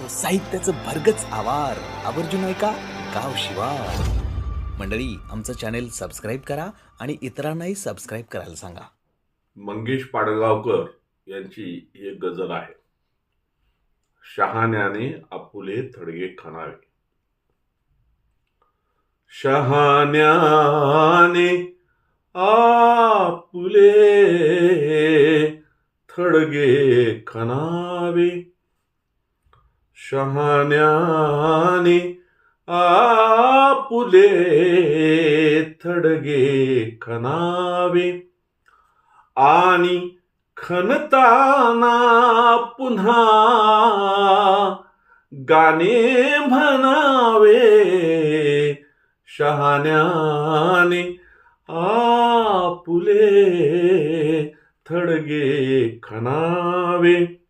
साहित्याचं भरगच आवार आवर्जून ऐका गाव शिवार. मंडळी, आमचं चॅनेल सबस्क्राईब करा आणि इतरांनाही सबस्क्राईब करायला सांगा. मंगेश पाडगावकर यांची एक गझल आहे. शहाण्याने आपुले थडगे खणावे. शहाण्याने आपुले थडगे खणावे. शहाण्याने आपुले थडगे खणावे आणि खणताना पुन्हा गाणे म्हणावे. शहाण्याने आपुले थडगे खणावे.